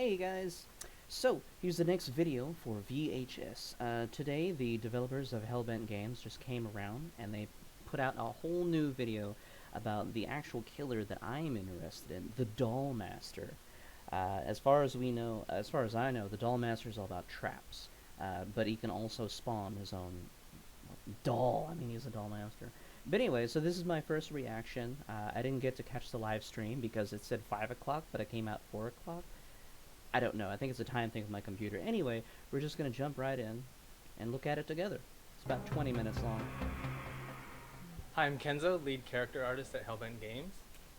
Hey guys! So, here's the next video for VHS. Today, the developers of Hellbent Games just came around and they put out a whole new video about the actual killer that I'm interested in, the Doll Master. As far as I know, the Doll Master is all about traps, but he can also spawn his own doll. I mean, he's a Doll Master. But anyway, so this is my first reaction. I didn't get to catch the live stream because it said 5 o'clock, but it came out 4 o'clock. I don't know. I think it's a time thing with my computer. Anyway, we're just going to jump right in and look at it together. It's about 20 minutes long. Hi, I'm Kenzo, lead character artist at Hellbent Games.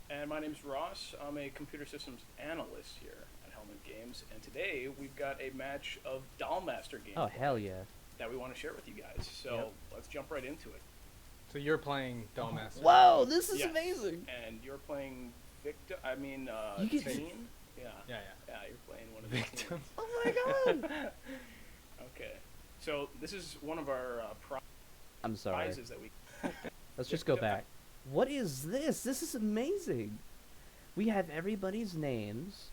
And my name's Ross. I'm a computer systems analyst here at Hellbent Games. And today we've got a match of Dollmaster games. Oh, hell yeah. That we want to share with you guys. So let's jump right into it. So you're playing Dollmaster. Whoa, this is Yes. amazing. And you're playing Victim. You get Teen? Yeah. Yeah. You're playing one of the Victim. teens. Oh my god. Okay. So this is one of our I'm sorry. prizes that we. Let's just go back. What is this? This is amazing. We have everybody's names,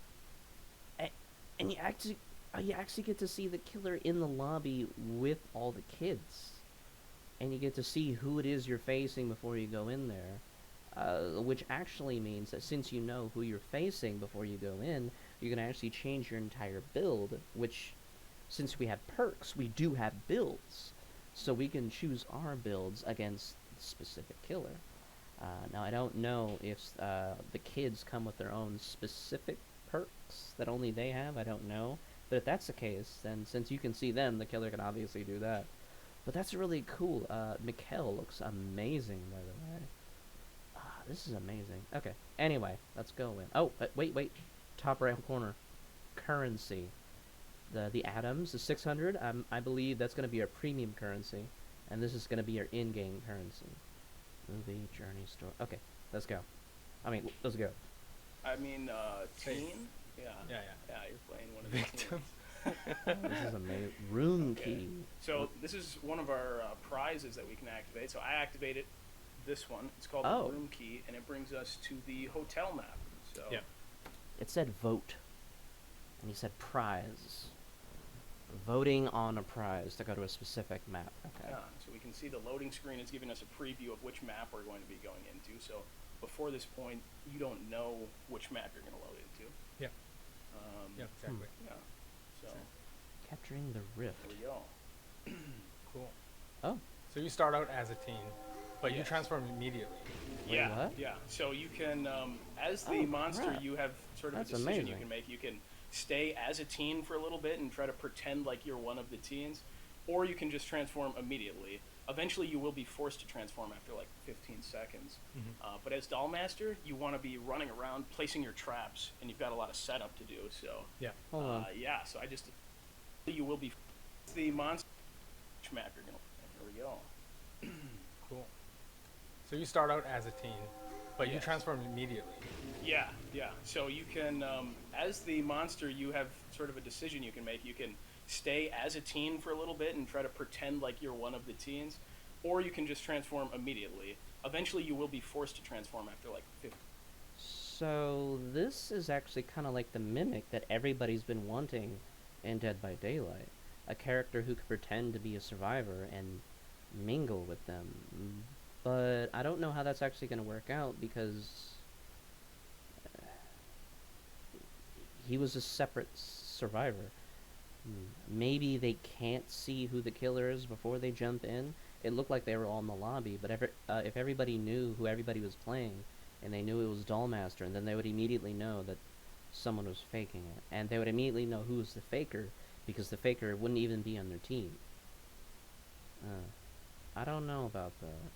and you actually get to see the killer in the lobby with all the kids, and you get to see who it is you're facing before you go in there, which actually means that since you know who you're facing before you go in, you can actually change your entire build, which, since we have perks, we do have builds, so we can choose our builds against the specific killer. Now, I don't know if the kids come with their own specific perks that only they have. I don't know. But if that's the case, then since you can see them, the killer can obviously do that. But that's really cool. Mikkel looks amazing, by the way. This is amazing. Okay, anyway, let's go in. Oh, wait. Top right corner. Currency. The atoms, the 600, I believe that's going to be our premium currency. And this is going to be our in-game currency. Movie, journey, store. Okay, let's go. Let's go. Teen? Yeah. Yeah. You're playing one of the Victim. teens. This is amazing. Room key. So this is one of our prizes that we can activate. So I activated this one. It's called Oh. the room key, and it brings us to the hotel map. So Yeah. It said vote. And he said prize. Voting on a prize to go to a specific map. Okay. yeah, so we can see the loading screen is giving us a preview of which map we're going to be going into. So before this point, you don't know which map you're going to load into. Yeah. Exactly. Yeah. So Capturing the rift. there we go. Cool. Oh. So you start out as a teen, but you Yes. transform immediately. Wait, yeah. what? Yeah. So you can, as the Oh, monster, crap. you have sort of That's a decision you amazing. can make. You can stay as a teen for a little bit and try to pretend like you're one of the teens, or you can just transform immediately. Eventually, you will be forced to transform after like 15 seconds. But as Dollmaster, you want to be running around, placing your traps, and you've got a lot of setup to do. So Yeah. Hold on. yeah. So you will be the monster which map you're gonna. Here we go. Cool. So you start out as a teen, but you Yes. transform immediately. Yeah. So you can, as the monster, you have sort of a decision you can make. You can stay as a teen for a little bit and try to pretend like you're one of the teens, or you can just transform immediately. Eventually, you will be forced to transform after like 50. So this is actually kind of like the mimic that everybody's been wanting in Dead by Daylight. A character who could pretend to be a survivor and mingle with them. But I don't know how that's actually going to work out because he was a separate survivor. Maybe they can't see who the killer is before they jump in. It looked like they were all in the lobby, but if everybody knew who everybody was playing, and they knew it was Dollmaster, and then they would immediately know that someone was faking it, and they would immediately know who was the faker, because the faker wouldn't even be on their team. I don't know about that.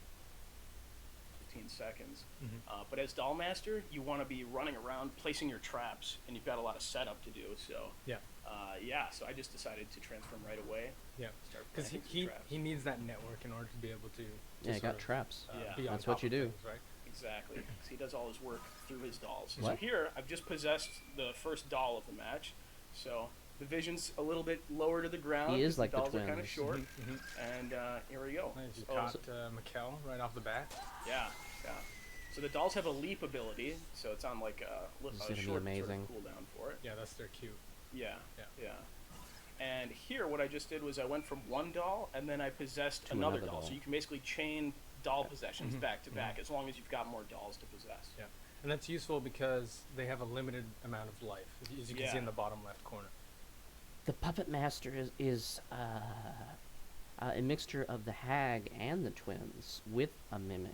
15 seconds. Mm-hmm. But as Dollmaster, you want to be running around, placing your traps, and you've got a lot of setup to do. So Yeah. So I just decided to transform right away. Yeah. Start Because planting some he traps. needs that network in order to be able to. Yeah, I sort got of, traps. Yeah. be on That's top what you of do. things, right? Exactly. 'Cause he does all his work through his dolls. So What? here, I've just possessed the first doll of the match. So the vision's a little bit lower to the ground. He is 'cause like the dolls are kind of twins. short. Mm-hmm. And here we go. Nice. You So- caught Mikkel right off the bat. Yeah. So the dolls have a leap ability, so it's on like a This is gonna be short amazing. sort of cooldown for it. Yeah, that's their cute. Yeah, Yeah. yeah. And here, what I just did was I went from one doll, and then I possessed To another another doll. doll. So you can basically chain doll possessions Mhm, back to back, mhm. as long as you've got more dolls to possess. Yeah, and that's useful because they have a limited amount of life, as you can see Yeah. in the bottom left corner. The puppet master is a mixture of the hag and the twins with a mimic.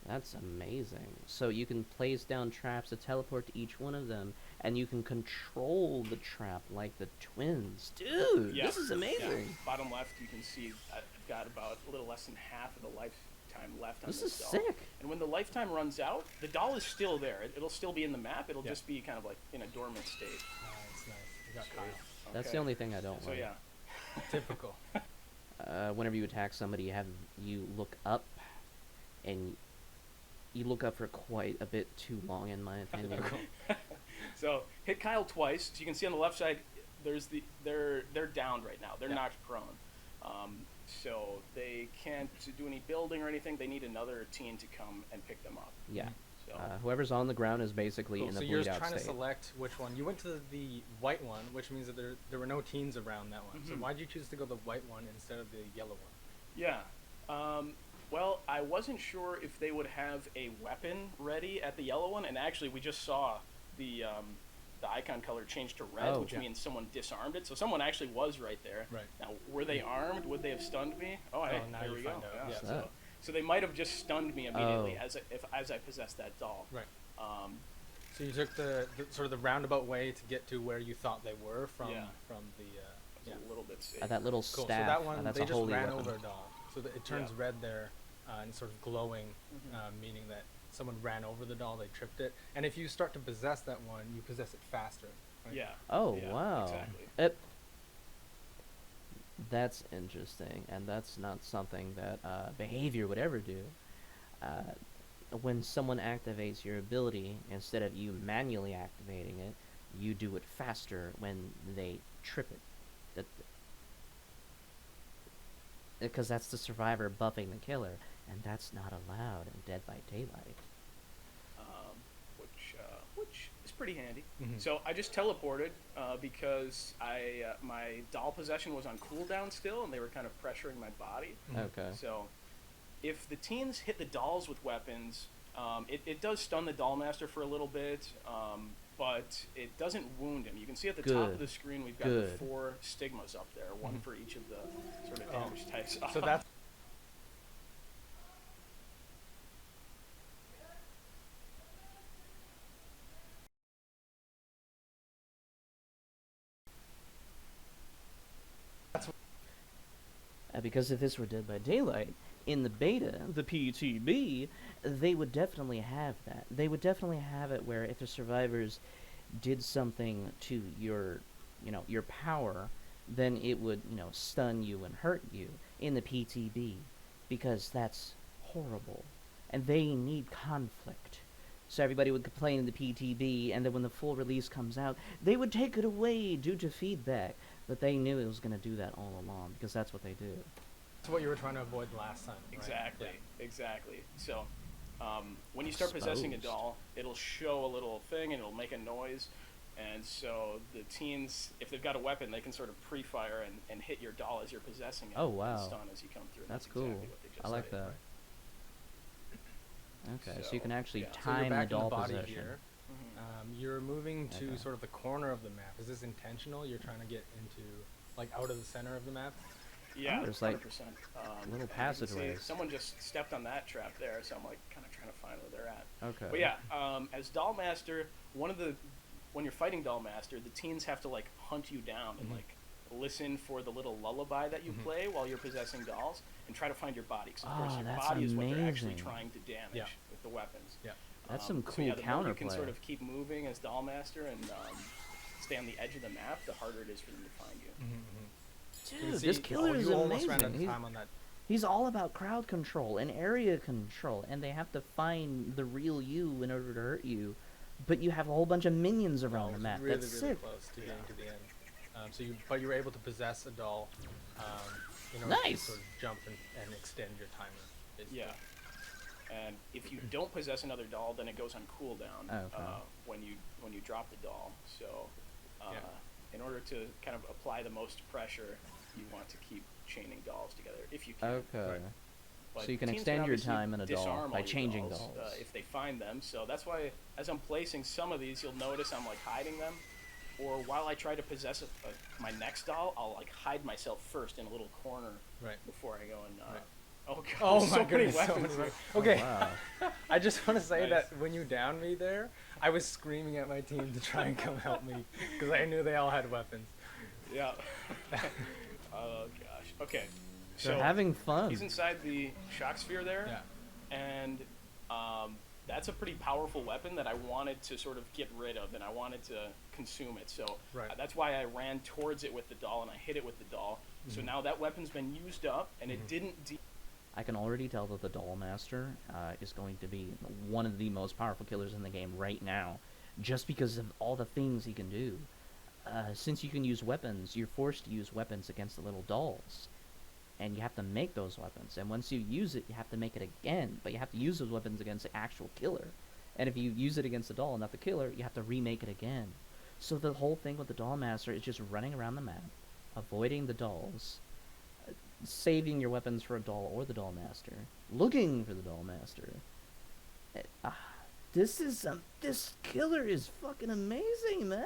That's amazing. So you can place down traps to teleport to each one of them, and you can control the trap like the twins. Dude, Yeah. this is Yeah. amazing. Bottom left, you can see I've got about a little less than half of the lifetime left on This this is doll. sick. And when the lifetime runs out, the doll is still there. It'll still be in the map. It'll Yeah. just be kind of like in a dormant state. It's nice. You got So, Kyle. That's the okay. only thing I don't So like. yeah. Typical. Whenever you attack somebody, you look up, and you look up for quite a bit too long, in my opinion. So hit Kyle twice. So you can see on the left side, they're downed right now. They're Yeah. knocked prone. So they can't do any building or anything. They need another teen to come and pick them up. Yeah. So Whoever's on the ground is basically Cool. in So a you're bleed out trying state. to select which one. You went to the white one, which means that there were no teens around that one. So Mhm. why did you choose to go the white one instead of the yellow one? yeah. Well, I wasn't sure if they would have a weapon ready at the yellow one, and actually we just saw the icon color change to red, Oh. which Yeah. means someone disarmed it. So someone actually was right there. Right. Now, were they armed? Would they have stunned me? Oh, hey, now there you we find go. out. Yeah. Yeah. So they might have just stunned me immediately Oh. as I possessed that doll. Right. Um, So you took the sort of the roundabout way to get to where you thought they were from Yeah. the it's yeah. a little bit safe. That little Cool. staff. So that one That's they a just holy ran weapon. over a doll, so that it turns Yeah. red there, and sort of glowing, Mhm. meaning that someone ran over the doll, they tripped it, and if you start to possess that one, you possess it faster. Right? Yeah. Oh, Yeah, wow. Exactly. That's interesting, and that's not something that behavior would ever do. Uh, when someone activates your ability, instead of you manually activating it, you do it faster when they trip it. Because that's the survivor buffing the killer, and that's not allowed in Dead by Daylight. Which is pretty handy. Mhm. So I just teleported because my doll possession was on cooldown still, and they were kind of pressuring my body. Mhm. Okay. So if the teens hit the dolls with weapons, it does stun the doll master for a little bit, but it doesn't wound him. You can see at the top of Good. the screen we've got the Good. 4 stigmas up there, one Mhm. for each of the sort of Oh. damage types. So that's Because if this were Dead by Daylight, in the beta, the PTB, they would definitely have that. They would definitely have it where if the survivors did something to your power, then it would, stun you and hurt you in the PTB, because that's horrible. And they need conflict. So everybody would complain in the PTB, and then when the full release comes out, they would take it away due to feedback. But they knew it was going to do that all along, because that's what they do. what you were trying to avoid last time. Right? Exactly, Yeah. exactly. So, when you start possessing a Exposed. doll, it'll show a little thing and it'll make a noise. And so the teens, if they've got a weapon, they can sort of pre-fire and hit your doll as you're possessing it. Oh, And wow. stun as you come through. And That's exactly cool. what they just I like did. that. Okay, so So, you can actually yeah. So So you're time the back in doll the body possession. here. Mhm. You're moving to Okay. sort of the corner of the map. Is this intentional? You're trying to get into, like, out of the center of the map? Yeah, there's, like, 100%. little and you can see passageways. Someone just stepped on that trap there, so I'm like kind of trying to find where they're at. Okay. But yeah, as Doll Master, when you're fighting Doll Master, the teens have to like hunt you down and Mhm. like listen for the little lullaby that you Mhm. play while you're possessing dolls and try to find your body. Because of course Oh, your that's body is what they're actually amazing. trying to damage Yeah. with the weapons. Yeah. That's some So cool yeah, the more you can counterplay. sort of keep moving as Doll Master and stay on the edge of the map, the harder it is for them to find you. Dude, this killer is you almost ran out amazing. of time on that. He's all about crowd control and area control, and they have to find the real you in order to hurt you. But you have a whole bunch of minions around the map. Really, That's really sick. close to getting to the end. But you were able to possess a doll in order Nice. to sort of jump and extend your timer. Basically. Yeah. And if you don't possess another doll, then it goes on cooldown Okay. when you drop the doll. So Yeah. In order to kind of apply the most pressure, you want to keep chaining dolls together if you can. Okay. Right. But So you can teams extend your obviously time in a doll disarm by all your changing dolls, dolls. if they find them. So that's why, as I'm placing some of these, you'll notice I'm like hiding them. Or while I try to possess my next doll, I'll like hide myself first in a little corner Right. before I go and. Right. Oh god! Oh there's my so many goodness, so weapons many here. Okay. Oh, wow. I just want to say Nice. that when you downed me there, I was screaming at my team to try and come help me because I knew they all had weapons. Yeah. Oh gosh. Okay. They're So having fun. he's inside the shock sphere there. Yeah. And that's a pretty powerful weapon that I wanted to sort of get rid of, and I wanted to consume it. So Right. that's why I ran towards it with the doll, and I hit it with the doll. So now that weapon's been used up, and it didn't. I can already tell that the Doll Master is going to be one of the most powerful killers in the game right now, just because of all the things he can do. Since you can use weapons, you're forced to use weapons against the little dolls. And you have to make those weapons. And once you use it, you have to make it again. But you have to use those weapons against the actual killer. And if you use it against the doll and not the killer, you have to remake it again. So the whole thing with the Doll Master is just running around the map, avoiding the dolls, saving your weapons for a doll or the Doll Master, looking for the Doll Master. This killer is fucking amazing, man.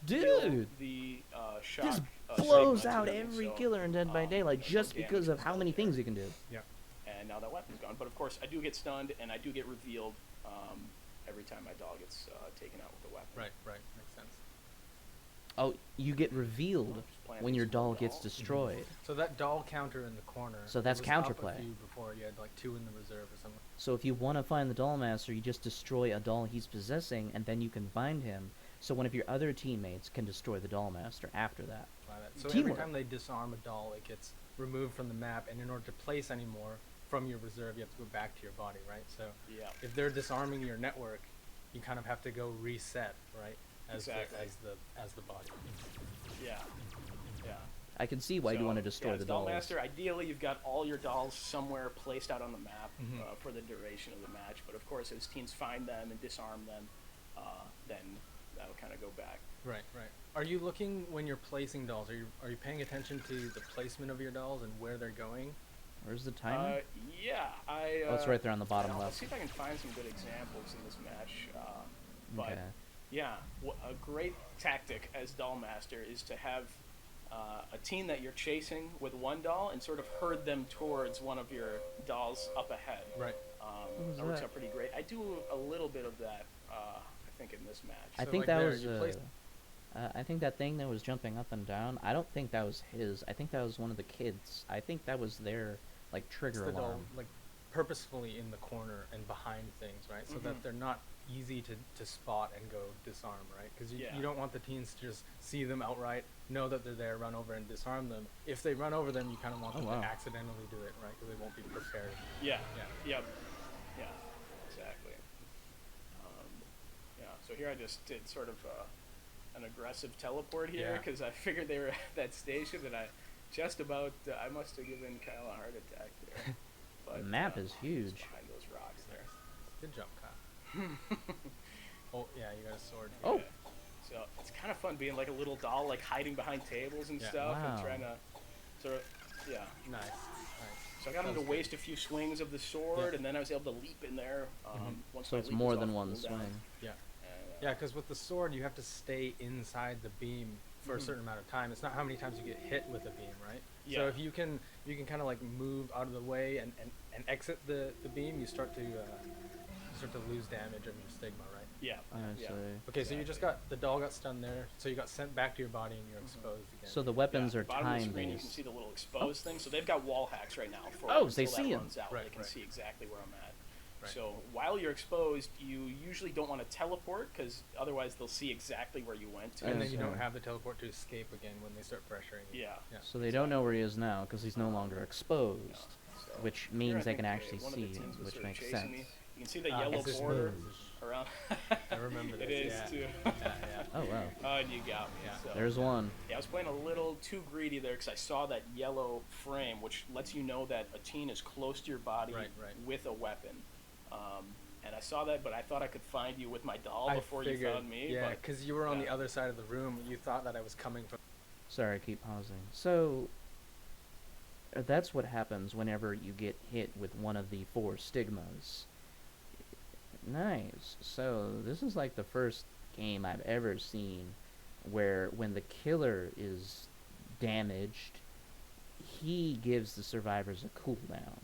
Dude, The shock. this segment blows to out them, every so, killer in Dead by Daylight no just damage because of is how still many there. things he can do. Yeah. And now that weapon's gone. But of course, I do get stunned, and I do get revealed every time my doll gets taken out with a weapon. Right. Right. Makes sense. Oh, you get revealed Just playing when your these little doll gets dolls. destroyed. So that doll counter in the corner. So that's it was up counterplay. a few before you had like 2 in the reserve or something. So if you want to find the Doll Master, you just destroy a doll he's possessing, and then you can find him. So one of your other teammates can destroy the Doll Master after that. So Teamwork. every time they disarm a doll, it gets removed from the map, and in order to place any more from your reserve, you have to go back to your body, right? So Yeah. if they're disarming your network, you kind of have to go reset, right? Exactly. As the body. Yeah. Yeah. I can see why you want to destroy yeah, the as Doll dolls. Master, ideally you've got all your dolls somewhere placed out on the map Mhm. for the duration of the match. But of course, as teams find them and disarm them, then that'll kind of go back. Right, right. Are you looking when you're placing dolls? Are you paying attention to the placement of your dolls and where they're going? Where's the timer? Yeah, I. Oh, it's right there on the bottom I'll left. see if I can find some good examples in this match. But Okay. yeah, a great tactic as Doll Master is to have a team that you're chasing with one doll and sort of herd them towards one of your dolls up ahead. Right. was That works that? out pretty great. I do a little bit of that, I think, in this match. I So, think like that there, was. you placed- I think that thing that was jumping up and down. I don't think that was his. I think that was one of the kids. I think that was their like It's trigger the doll, alarm. like purposefully in the corner and behind things, right? So Mhm. that they're not easy to spot and go disarm, right? Because Yeah. you don't want the teens to just see them outright, know that they're there, run over and disarm them. If they run over them, you kind of want Oh, them wow. to accidentally do it, right? Because they won't be prepared. Yeah. Yeah. Yep. Yeah. Exactly. Yeah. So here I just did sort of an aggressive teleport here Yeah. because I figured they were at that station, and I just about I must have given Kyle a heart attack there. But, The map is he's huge. behind those rocks there. Good jump, Kyle. Oh yeah, you got a sword. Oh. Yeah. So it's kind of fun being like a little doll, like hiding behind tables and Yeah. stuff, Wow. and trying to sort of, yeah. Nice. Nice. So I got him That to was waste a few swings of the sword, Yeah. and then I was able to leap in there. Once So my it's leap more was than off one cooldown. swing. Yeah. And, Yeah, because with the sword, you have to stay inside the beam for a certain amount of time. It's not how many times you get hit with a beam, right? Yeah. So if you can kind of like move out of the way and exit the beam, you start to lose damage of your stigma, right? yeah. I yeah. see. Okay, so you just the doll got stunned there, so you got sent back to your body and you're exposed again. So the weapons Yeah, are bottom of the time screen, you can based. see the little exposed thing. So they've got wall hacks right now. For Oh, they until that see 'em. runs out, Right, they can right. see exactly where I'm at. Right. So while you're exposed, you usually don't want to teleport because otherwise they'll see exactly where you went to. and then I you see. don't have the teleport to escape again when they start pressuring you. Yeah. Yeah. So they don't know where he is now because he's no longer exposed, Yeah. So which here means I they think, can actually one of the see, teams was which sort of makes chasing sense. me. You can see the Ah, yellow it's border exposed. around. I remember this. It is yeah. too. Yeah. Oh wow, Oh, and you got me. Yeah. So. there's one. Yeah, I was playing a little too greedy there because I saw that yellow frame, which lets you know that a teen is close to your body Right, right. with a weapon. and I saw that, but I thought I could find you with my doll I before figured, you found me. Yeah, but because you were on the yeah. other side of the room. You thought that I was coming from. Sorry, I keep pausing. So, that's what happens whenever you get hit with one of the 4 stigmas. Nice. So, this is like the first game I've ever seen where when the killer is damaged, he gives the survivors a cooldown.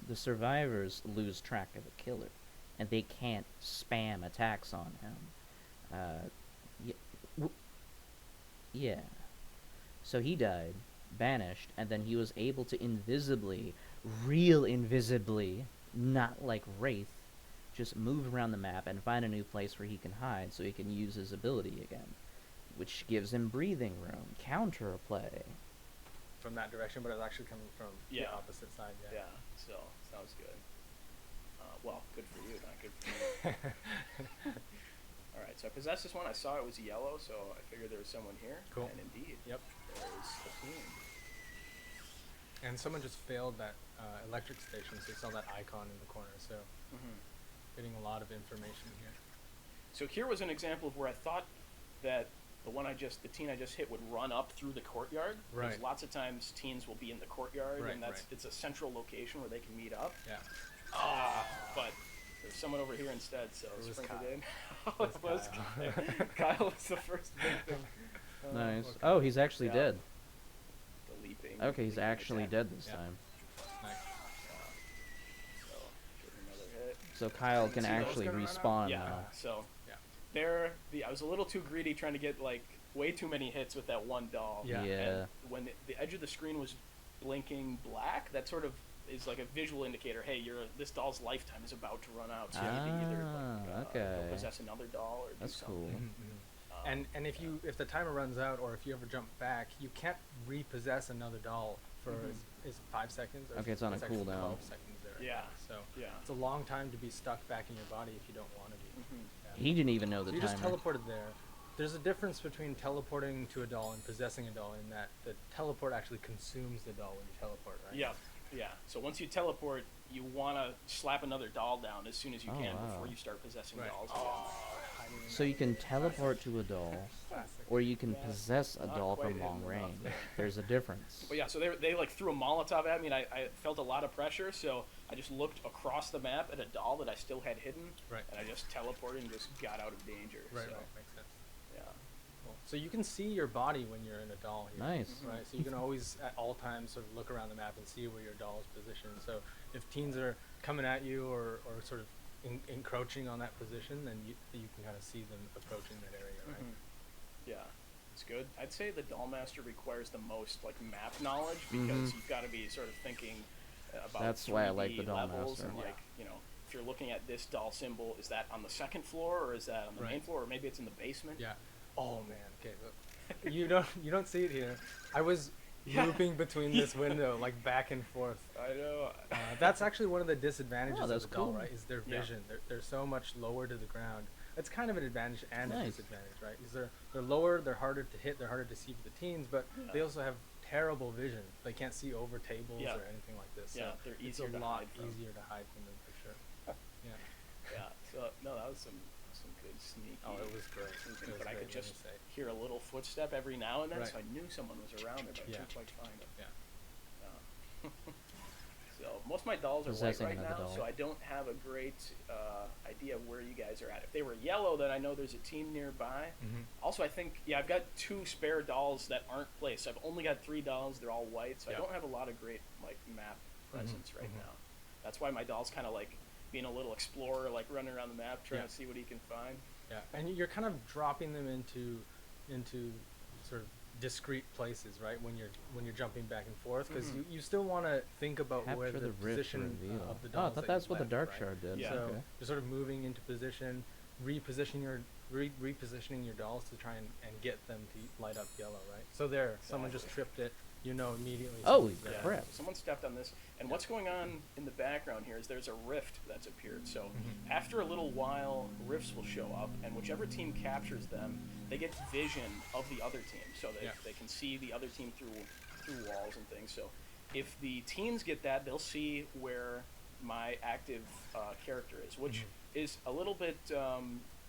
The survivors lose track of the killer, and they can't spam attacks on him. Y- yeah. So he died, banished, and then he was able to invisibly, real invisibly, not like Wraith, just move around the map and find a new place where he can hide so he can use his ability again, which gives him breathing room. Counterplay. From that direction, but it was actually coming from the Yeah. opposite side. Yeah. Yeah, so sounds good. Well, good for you, not good for me. All right, so I possessed this one. I saw it was yellow, so I figured there was someone here. Cool. And indeed, Yep. there's a team. And someone just failed that electric station, so you saw that icon in the corner. So getting a lot of information here. So here was an example of where I thought that the teen I just hit would run up through the courtyard. Right. Because lots of times teens will be in the courtyard, Right, and it's a central location where they can meet up. Yeah. But there's someone over here instead, so It was sprinkled Kyle. in. It was Kyle. Kyle was the first victim. Nice. okay. Oh, he's actually Yeah. dead. The leaping. Okay, he's leaping actually attack. dead this Yeah. time. Nice. So, give him another hit. So Kyle can See those actually gonna run out? respawn Yeah. now. So Yeah. I was a little too greedy trying to get like way too many hits with that one doll. Yeah. And when the edge of the screen was blinking black, that sort of is like a visual indicator. Hey, this doll's lifetime is about to run out, so you need to either like, okay. go possess another doll or That's do cool. something. And if the timer runs out, or if you ever jump back, you can't repossess another doll for is 5 seconds. Or Okay, it's on a actually cooldown. 12 seconds there. Yeah. So Yeah. it's a long time to be stuck back in your body if you don't want to be. Yeah. He didn't even know So the you timer. just teleported there. There's a difference between teleporting to a doll and possessing a doll in that the teleport actually consumes the doll when you teleport, right? Yeah. Yeah. So once you teleport, you want to slap another doll down as soon as you Oh, can wow. before you start possessing Right. dolls. So you can teleport to a doll, Classic. or you can Yeah, possess a not doll quite from long hidden enough range. there. There's a difference. But yeah, so they like threw a Molotov at me, and I felt a lot of pressure, so I just looked across the map at a doll that I still had hidden, Right. and I just teleported and just got out of danger. Right, so, right, makes sense. Yeah. Cool. So you can see your body when you're in a doll here. Nice. Right, so you can always at all times sort of look around the map and see where your doll is positioned. So if teens are coming at you or sort of encroaching on that position, then you can kind of see them approaching that area, right? Yeah, it's good. I'd say the Doll Master requires the most like map knowledge because you've got to be sort of thinking about That's why I like 3D the Doll levels Master. and like if you're looking at this doll symbol, is that on the second floor or is that on the main Right. floor or maybe it's in the basement? Yeah. Oh man. Okay. Look. You don't see it here. I was Yeah. looping between this window like back and forth. I know. That's actually one of the disadvantages Oh, that's of the doll, cool. right? Is their Yeah. vision. They're so much lower to the ground. It's kind of an advantage and a Nice. disadvantage, right? Because they're lower, they're harder to hit, they're harder to see for the teens, but they also have terrible vision. They can't see over tables Yeah. or anything like this. Yeah, so they're it's easier a to lot hide from. easier to hide from them for sure. Yeah. Yeah. So no, that was some good sneaky. Oh, it was great. sneaking, It was but I great, could let me just say. hear a little footstep every now and then, Right. so I knew someone was around there, but I Yeah. couldn't quite find them. Yeah. So most of my dolls are white Possessing right another now, doll. so I don't have a great idea of where you guys are at. If they were yellow, then I know there's a team nearby. Also, I think I've got 2 spare dolls that aren't placed. I've only got 3 dolls; they're all white, so Yeah. I don't have a lot of great like map presence right now. That's why my doll's kind of like being a little explorer, like running around the map trying Yeah. to see what he can find. Yeah, and you're kind of dropping them into sort of discrete places, right? When you're jumping back and forth, because you still want to think about where Capture the the rift position reveal. of the Oh, I dolls thought that that's you've what the left, Dark right? Shard did. Yeah. So Okay. you're sort of moving into position, repositioning your dolls to try and get them to light up yellow, right? So there, someone just tripped it. You know immediately. Oh, someone's there. crap. Someone stepped on this, and what's going on in the background here is there's a rift that's appeared. So after a little while, rifts will show up, and whichever team captures them, they get vision of the other team, so that Yeah. they can see the other team through walls and things. So if the teens get that, they'll see where my active character is, which Mhm. is a little bit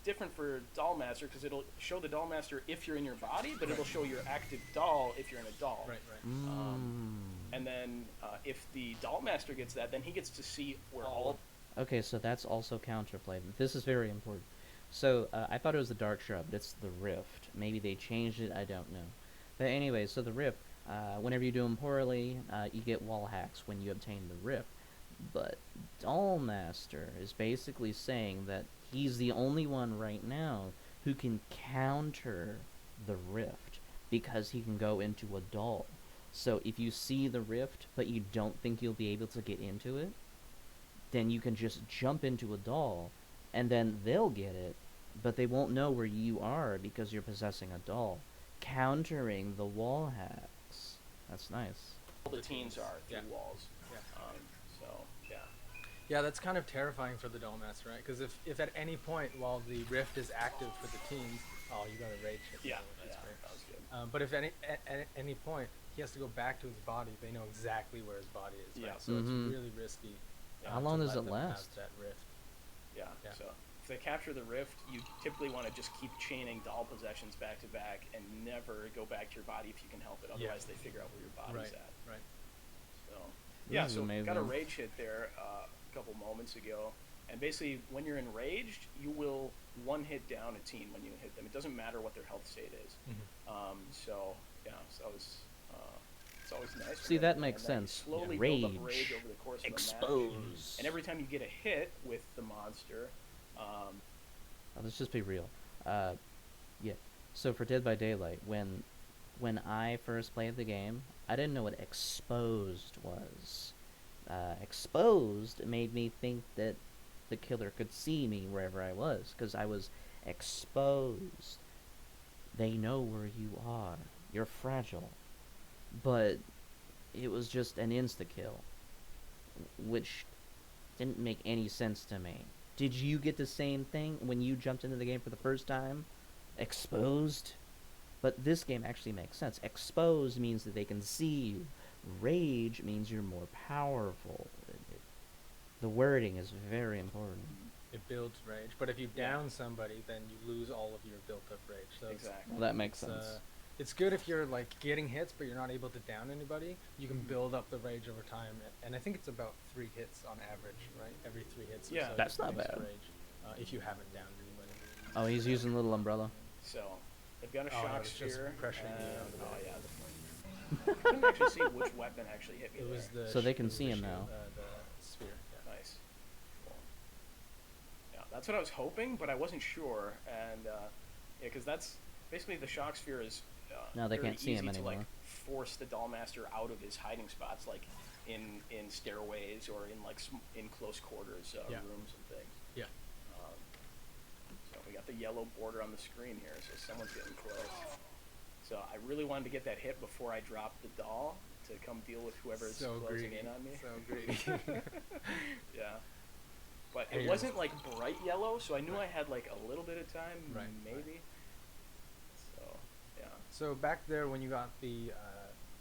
different for Dollmaster because it'll show the Dollmaster if you're in your body, but it'll Right. show your active doll if you're in a doll. Right, right. Um, Mm. and then if the Dollmaster gets that, then he gets to see where All all of- Okay, so that's also counterplay. This is very important. So I thought it was the dark shrub, but it's the rift. Maybe they changed it. I don't know. But anyway, so the rift. Whenever you do them poorly, you get wall hacks when you obtain the rift. But Dollmaster is basically saying that he's the only one right now who can counter the rift because he can go into a doll. So if you see the rift, but you don't think you'll be able to get into it, then you can just jump into a doll, and then they'll get it, but they won't know where you are because you're possessing a doll, countering the wall hacks. That's nice. the teens are through Yeah. walls. Yeah. So yeah. Yeah, that's kind of terrifying for the Dollmaster, right? Because if at any point while the rift is active for the teens, oh, you got a rage hit. Yeah, That's yeah, great. that was good. But if at any point he has to go back to his body, they know exactly where his body is. Yeah. Right? So Mhm. it's really risky. How to long does let it them have last? That rift. Yeah. Yeah. So if they capture the rift, you typically want to just keep chaining doll possessions back to back and never go back to your body if you can help it. Otherwise, they figure out where your body's Right. at. Right. So This yeah, is so amazing. got a rage hit there a couple moments ago, and basically when you're enraged, you will one hit down a teen when you hit them. It doesn't matter what their health state is. So yeah, so that was. It's always nice. See, when that you- makes and then you sense. slowly Rage. build up rage over the course of a match. Expose. And every time you get a hit with the monster, Let's just be real. Yeah. So for Dead by Daylight, when I first played the game, I didn't know what exposed was. Exposed made me think that the killer could see me wherever I was, because I was exposed. They know where you are. You're fragile. But it was just an insta-kill, which didn't make any sense to me. Did you get the same thing when you jumped into the game for the first time? Exposed? But this game actually makes sense. Exposed means that they can see you. Rage means you're more powerful. The wording is very important. It builds rage, but if you down somebody, then you lose all of your built-up rage. So it's- exactly. Well, that makes it's, sense. it's good if you're like getting hits, but you're not able to down anybody. You can build up the rage over time, and I think it's about 3 hits on average, right? Every 3 hits. Or Yeah. so That's you not lose bad. Rage, if you haven't downed anybody. Oh, he's using Little Umbrella. So they've got a Oh, shock it's just sphere. pressuring you and- out of the oh way. yeah. I couldn't actually see which weapon actually hit me It was there. the So they sh- can it was see the him shield, now. The sphere. Yeah. Nice. Cool. Yeah, that's what I was hoping, but I wasn't sure, and yeah, because that's basically the shock sphere is. Now they very can't see him easy to, like, anymore. force the Dollmaster out of his hiding spots, like in stairways or in like in close quarters Yeah. rooms and things. Yeah. So we got the yellow border on the screen here, so someone's getting close. So I really wanted to get that hit before I dropped the doll to come deal with whoever's So closing greedy. in on me. So greedy. Yeah. But Hey, it wasn't like bright yellow, so I knew I had like a little bit of time, Right, maybe. So yeah. So back there when you got the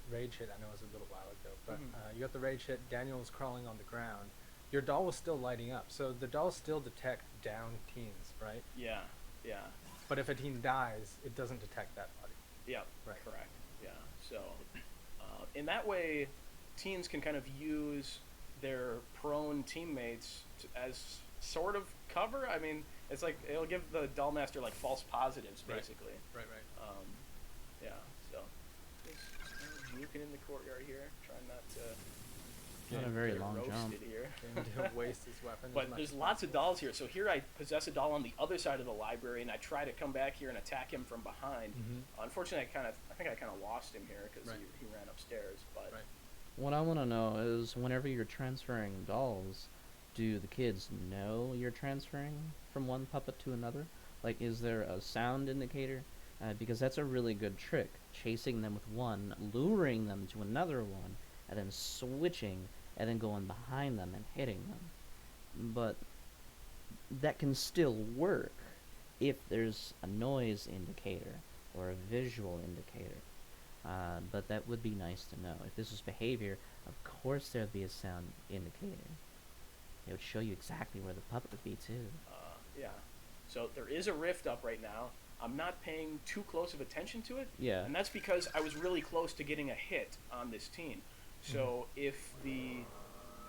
rage hit, I know it was a little while ago, but Mhm. you got the rage hit, Daniel was crawling on the ground. Your doll was still lighting up, so the dolls still detect down teens, right? Yeah. Yeah. But if a teen dies, it doesn't detect that body. Yeah. Right. Correct. Yeah. So in that way, teams can kind of use their prone teammates as sort of cover. I mean, it's like it'll give the Dollmaster like false positives, Right. basically. Right. Yeah, so just kind of juking in the courtyard here, trying not to Not a very get long roasted jump. here. And to waste his weapon. as But much there's as lots of possible. dolls here. So here I possess a doll on the other side of the library, and I try to come back here and attack him from behind. Unfortunately, I think I kind of lost him here because Right. he ran upstairs. But Right. What I want to know is, whenever you're transferring dolls, do the kids know you're transferring from one puppet to another? Like, is there a sound indicator? Because that's a really good trick. Chasing them with one, luring them to another one, and then switching, and then going behind them and hitting them. But that can still work if there's a noise indicator or a visual indicator. But that would be nice to know. If this is behavior, of course there'd be a sound indicator. It would show you exactly where the puppet would be too. Yeah. So there is a rift up right now. I'm not paying too close of attention to it. Yeah. And that's because I was really close to getting a hit on this teen. So if the,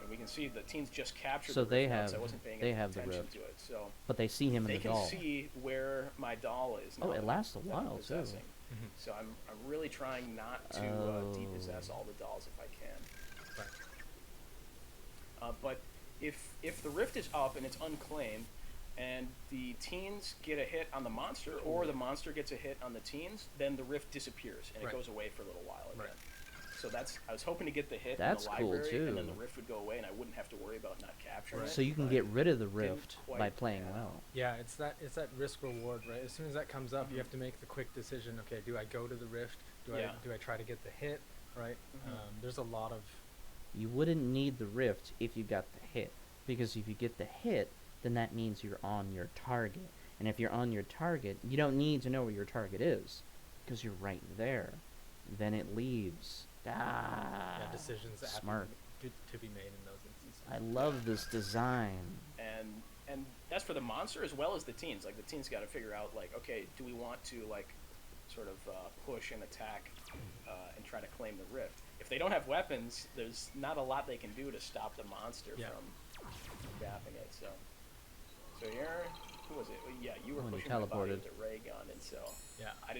and we can see the teens just captured So the they rift now, have- so I wasn't paying they any have the attention rift. to it. So But they see him in they the can doll. see where my doll is. Oh, now it that lasts a I'm while, too. possessing. Mhm. So I'm really trying not to Oh. depossess all the dolls if I can. Right. But if the rift is up and it's unclaimed, and the teens get a hit on the monster, or the monster gets a hit on the teens, then the rift disappears and Right. it goes away for a little while again. Right. So I was hoping to get the hit That's in the cool, library, and then too. the rift would go away, and I wouldn't have to worry about not capturing it. So you can but get rid of the didn't rift by quite- playing yeah. well. Yeah, it's that risk reward, right? As soon as that comes up, you have to make the quick decision. Okay, do I go to the rift? Do Yeah. I try to get the hit? Right. There's a lot of You wouldn't need the rift if you got the hit, because if you get the hit, then that means you're on your target. And if you're on your target, you don't need to know where your target is, because you're right there. Then it leaves. decisions that Smart. have to be made in those instances. I love this design. And that's for the monster as well as the teens. Like the teens got to figure out like, okay, do we want to like sort of push and attack and try to claim the rift? If they don't have weapons, there's not a lot they can do to stop the monster from gapping it. So here, who was it? Well, yeah, you were Oh, and he pushing my body teleported. with a ray gun, and so Yeah. I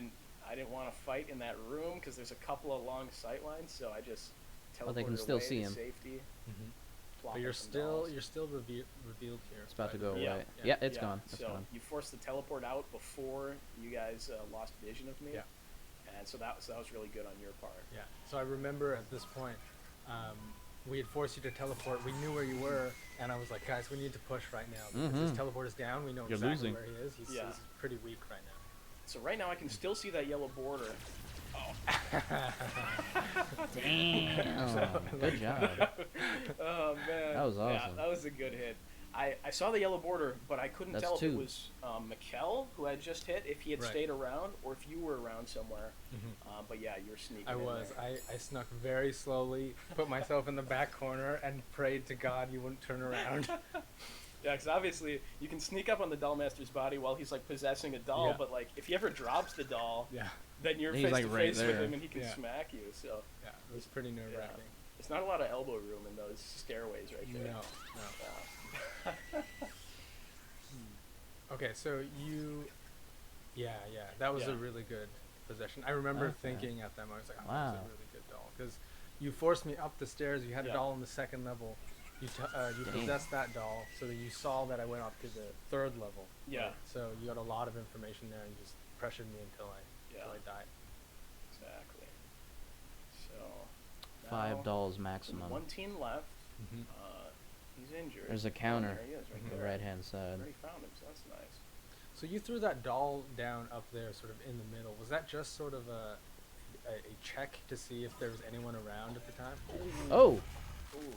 didn't want to fight in that room because there's a couple of long sight lines. So I just teleported Well, they can still away see to him. safety. Mm-hmm. plop But in you're some still dolls. revealed here. It's about to right? go away. Yeah. Yeah, it's Yeah, gone. It's so gone. you forced the teleport out before you guys lost vision of me. Yeah. And so that was really good on your part. Yeah. So I remember at this point, we had forced you to teleport. We knew where you were, and I was like, guys, we need to push right now because his Mhm. teleport is down. We know You're exactly losing. where he is. He's Yeah. pretty weak right now. So right now I can still see that yellow border. Oh, Damn. Good job. oh man. That was Yeah, awesome. that was a good hit. I saw the yellow border, but I couldn't That's tell if two. it was Mikkel who had just hit, if he had Right. stayed around, or if you were around somewhere. Mhm. But yeah, you're sneaking I in was. there. I snuck very slowly, put myself in the back corner, and prayed to God you wouldn't turn around. Yeah, because obviously you can sneak up on the doll master's body while he's like possessing a doll, Yeah. but like if he ever drops the doll, Yeah. then you're He's, face like, to right face with there. him and he can Yeah. smack you. So Yeah. It was pretty nerve wracking. there's not a lot of elbow room in those stairways right there. No. Yeah. Okay, so yeah, that was Yeah. a really good possession. I remember Okay. thinking at them, I was like, oh, Wow. that's a really good doll. Because you forced me up the stairs, you had a Yeah. doll on the second level, you Dang. possessed that doll, so that you saw that I went up to the third level. Yeah. Right? So you got a lot of information there and you just pressured me until Yeah. I died. Exactly. So 5 now, dolls there's maximum. one team left. Mm-hmm. He's injured. There's a Oh, counter there he is, right on the there. right hand I side. already found him, so that's nice. So you threw that doll down up there, sort of in the middle. Was that just sort of a check to see if there was anyone around at the time? Oh! Ooh.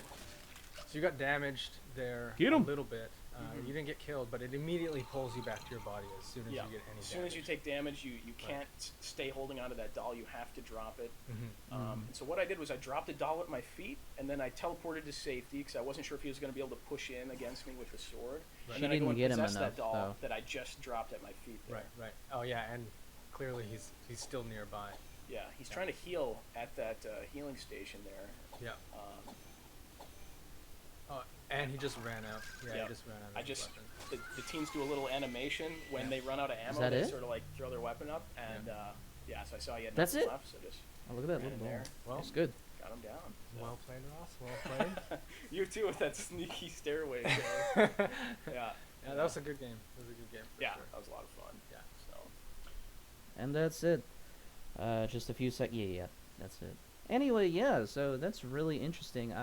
So you got damaged there Get a 'em. little bit. Mhm. You didn't get killed, but it immediately pulls you back to your body as soon as Yeah. you get any As soon as you damage. take damage, you can't stay holding onto that doll. You have to drop it. Mhm. And so what I did was I dropped the doll at my feet, and then I teleported to safety because I wasn't sure if he was going to be able to push in against me with the sword. Right. And She then I go didn't and get him possess enough, that doll though. that I just dropped at my feet. There. Right. Oh yeah, and clearly he's still nearby. Yeah, he's Yeah. trying to heal at that healing station there. Yeah. Um, Oh, and he just ran out. Yeah, Yeah. he just ran out of I his just weapon. the teens do a little animation when Yeah. they run out of ammo. that They it? sort of like throw their weapon up, and so I saw he had That's nothing it? left, so just Oh, look at that ran little in ball. there. Well, That's good. got him down. So. Well played, Ross. Well played. You too with that sneaky stairway. So. Yeah. Yeah, that was a good game. It was a good game for Yeah, sure. that was a lot of fun. Yeah. So. And that's it. Just a few yeah, that's it. Anyway, yeah, so that's really interesting.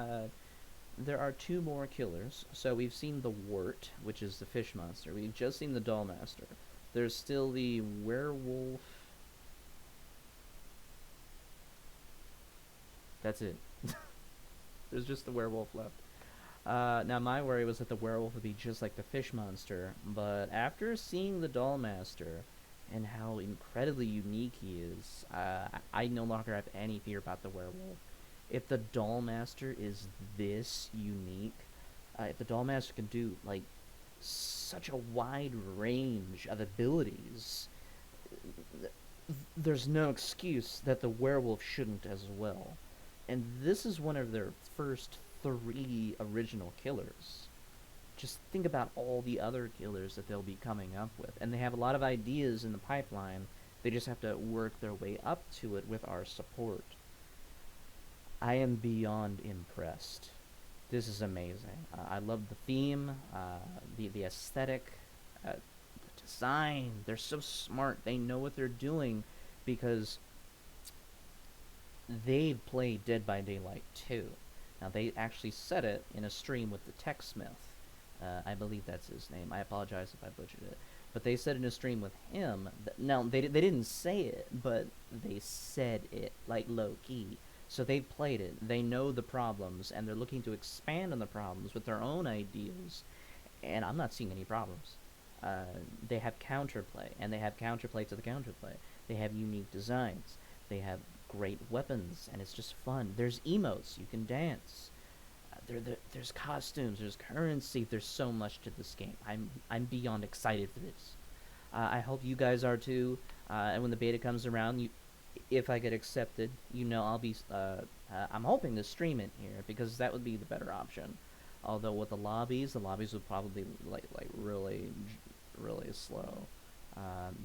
There are 2 more killers. So we've seen the Wart, which is the fish monster. We've just seen the doll master. There's still the werewolf. That's it. There's just the werewolf left. Now my worry was that the werewolf would be just like the fish monster, but after seeing the doll master and how incredibly unique he is, I no longer have any fear about the werewolf. If the doll master is this unique, if the doll master can do like such a wide range of abilities, there's no excuse that the werewolf shouldn't as well. And this is one of their first 3 original killers. Just think about all the other killers that they'll be coming up with. And they have a lot of ideas in the pipeline. They just have to work their way up to it with our support. I am beyond impressed. This is amazing. I love the theme, the aesthetic, the design. They're so smart. They know what they're doing because they've played Dead by Daylight 2. Now, they actually said it in a stream with the TechSmith. I believe that's his name. I apologize if I butchered it. But they said in a stream with him. Now, they didn't say it, but they said it, like, low-key. So they've played it. They know the problems, and they're looking to expand on the problems with their own ideas. And I'm not seeing any problems. They have counterplay, and they have counterplay to the counterplay. They have unique designs. They have great weapons, and it's just fun. There's emotes. You can dance. There's costumes, there's currency, there's so much to this game. I'm beyond excited for this. I hope you guys are too. And when the beta comes around, if I get accepted, I'll be. I'm hoping to stream it here because that would be the better option. Although with the lobbies would probably like really, really slow.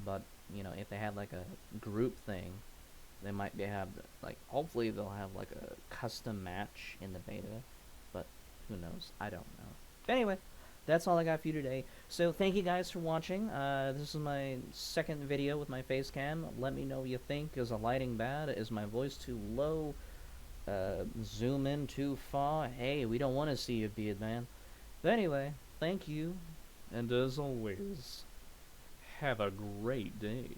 But if they had like a group thing, they might have like. Hopefully they'll have like a custom match in the beta. But who knows? I don't know. But anyway, that's all I got for you today. So thank you guys for watching. This is my second video with my face cam. Let me know what you think. Is the lighting bad? Is my voice too low? Zoom in too far? Hey, we don't want to see your beard, man. But anyway, thank you. And as always, have a great day.